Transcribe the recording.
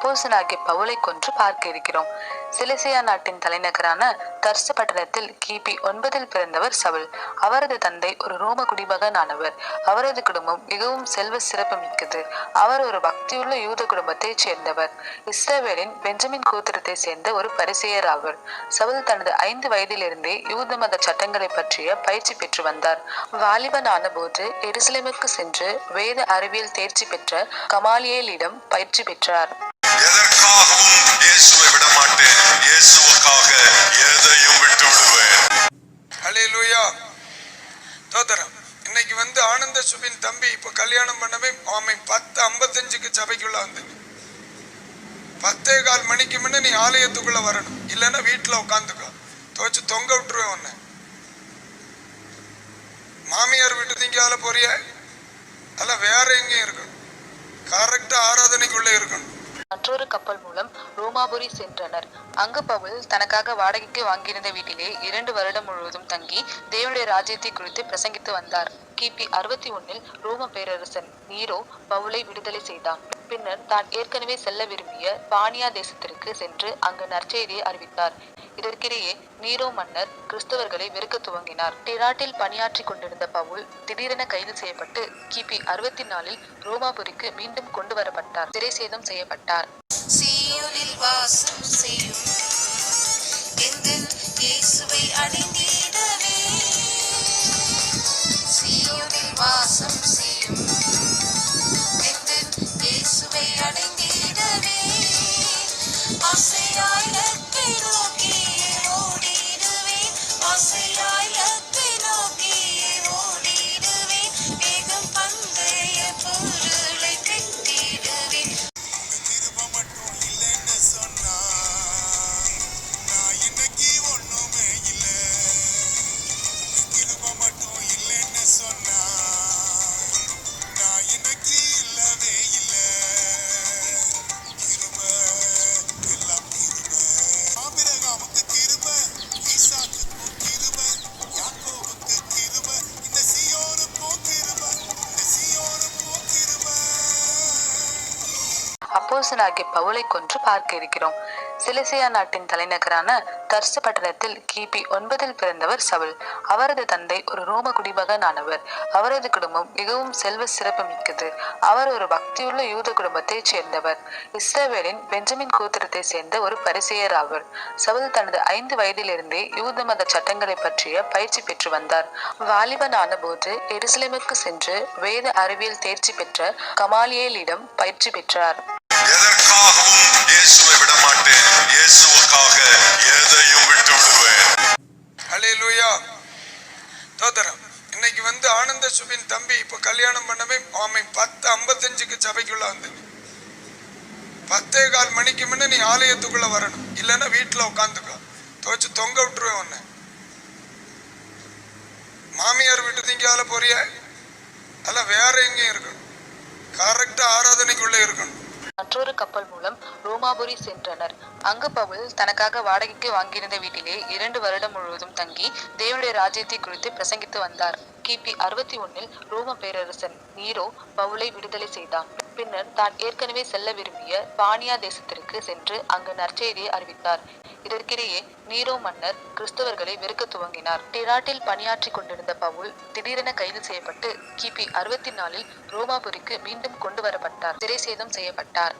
அப்போஸ்தலனாகிய பவுலை கொன்று பார்க்க இருக்கிறோம். சிலிசியா நாட்டின் தலைநகரான தர்சு பட்டணத்தில் கிபி 9 பிறந்தவர் சவுல். அவரது தந்தை ஒரு ரோம குடிமகனானவர். அவரது குடும்பம் மிகவும் செல்வ சிறப்பு மிக்கது. அவர் ஒரு பக்தியுள்ள யூத குடும்பத்தைச் சேர்ந்தவர். இஸ்ரவேலின் பெஞ்சமின் கோத்திரத்தை சேர்ந்த ஒரு பரிசேயர் ஆவர். சவுல் தனது 5 வயதிலிருந்தே யூத மத சட்டங்களை பற்றிய பயிற்சி பெற்று வந்தார். வாலிபனான போது எருசலேமுக்கு சென்று வேத அறிவியல் தேர்ச்சி பெற்ற கமாலியேலிடம் பயிற்சி பெற்றார். எதற்காகவும் இயேசுவை விட மாட்டேன், இயேசுவுக்காக எதையும் விட்டு விடுவேன். ஹல்லேலூயா. தோதரம் இன்னைக்கு ஆனந்த சுபின் தம்பி இப்ப கல்யாணம் பண்ணவே அவன் 10:55க்கு சபைக்குள்ள வந்து 10:15 மணிக்கு முன்ன நீ ஆலயத்துக்குள்ள வரணும், இல்லைன்னா வீட்டுல உட்காந்துக்கோ, துவச்சு தொங்க விட்டுருவேன் உன்னை. மாமியார் வீட்டு திங்கால போறிய அல்ல வேற எங்கேயும் இருக்கணும், கரெக்டா ஆராதனைக்குள்ள இருக்கணும். மற்றொரு கப்பல் மூலம் ரோமாபுரி சென்றனர். அங்கு பவுல் தனக்காக வாடகைக்கு வாங்கியிருந்த வீட்டிலே 2 வருடம் முழுவதும் தங்கி தேவனுடைய ராஜ்யத்தை குறித்து பிரசங்கித்து வந்தார். கிபி 61 ரோம பேரரசன் நீரோ பவுலை விடுதலை செய்தான். பின்னர் தான் ஏற்கனவே செல்ல விரும்பிய பானியா தேசத்திற்கு சென்று அங்கு நற்செய்தியை அறிவித்தார். இதற்கிடையே நீரோ மன்னர் கிறிஸ்தவர்களை வெறுக்க துவங்கினார். டிராட்டில் பணியாற்றி கொண்டிருந்த பவுல் திடீரென கைது செய்யப்பட்டு கிபி 64 ரோமாபுரிக்கு மீண்டும் கொண்டு வரப்பட்டார். சிறை சேதம் செய்யப்பட்டார். சீயோனில் வாசம் செய்யும் எங்கள் இயேசுவை அடைந்திடவே, சீயோனில் வாசம் செய்யும் எங்கள் இயேசுவை அடைந்திடவே, ஆசையாய் இலக்கை நோக்கி ஓடிடுவேன், ஆசையாய் இலக்கை நோக்கி ஓடிடுவேன், வேகம் பந்தய பொருளை பெற்றிடுவேன். அப்போஸ்தலனாகிய பவுலை கொன்று பார்க்க இருக்கிறோம். சிலிசியா நாட்டின் தலைநகரான தர்சு பட்டணத்தில் கிபி 9 பிறந்தவர் சவுல். அவரது தந்தை ஒரு ரோம குடிமகனானவர். அவரது குடும்பம் மிகவும் செல்வ சிறப்பு மிக்கது. அவர் ஒரு பக்தியுள்ள யூத குடும்பத்தைச் சேர்ந்தவர். இஸ்ரவேலின் பெஞ்சமின் கோத்திரத்தை சேர்ந்த ஒரு பரிசேயர் ஆவர். சவுல் தனது 5 வயதிலிருந்தே யூத மத சட்டங்களை பற்றிய பயிற்சி பெற்று வந்தார். வாலிபனான போது எருசலேமுக்கு சென்று வேத அறிவியல் தேர்ச்சி பெற்ற கமாலியேலிடம் பயிற்சி பெற்றார். எதற்காகவும் இயேசுவை விட மாட்டேன், இயேசுவுக்காக எதையும் விட்டு விடுவேன். ஹல்லேலூயா. தோதரம் இன்னைக்கு ஆனந்த சுபின் தம்பி இப்ப கல்யாணம் பண்ணவே அவன் 10:55க்கு சபைக்குள்ள வந்து 10:15 மணிக்கு முன்ன நீ ஆலயத்துக்குள்ள வரணும், இல்லைன்னா வீட்டுல உட்காந்துக்கோ, துவச்சு தொங்க விட்டுருவேன் உன்னை. மாமியார் வீட்டு திங்கால போறிய அல்ல வேற எங்கேயும் இருக்கணும், கரெக்டா ஆராதனைக்குள்ள இருக்கணும். மற்றொரு கப்பல் மூலம் ரோமாபுரி சென்றனர். அங்கு பவுல் தனக்காக வாடகைக்கு வாங்கியிருந்த வீட்டிலே 2 வருடம் முழுவதும் தங்கி தேவனுடைய ராஜ்யத்தை குறித்து பிரசங்கித்து வந்தார். கிபி 61 ரோம பேரரசன் நீரோ பவுலை விடுதலை செய்தான். பின்னர் தான் ஏற்கனவே செல்ல விரும்பிய பானியா தேசத்திற்கு சென்று அங்கு நற்செய்தியை அறிவித்தார். இதற்கிடையே நீரோ மன்னர் கிறிஸ்தவர்களை வெறுக்க துவங்கினார். டிராட்டில் பணியாற்றி கொண்டிருந்த பவுல் திடீரென கைது செய்யப்பட்டு கிபி 64 ரோமாபுரிக்கு மீண்டும் கொண்டு வரப்பட்டார். சிறை சேதம் செய்யப்பட்டார்.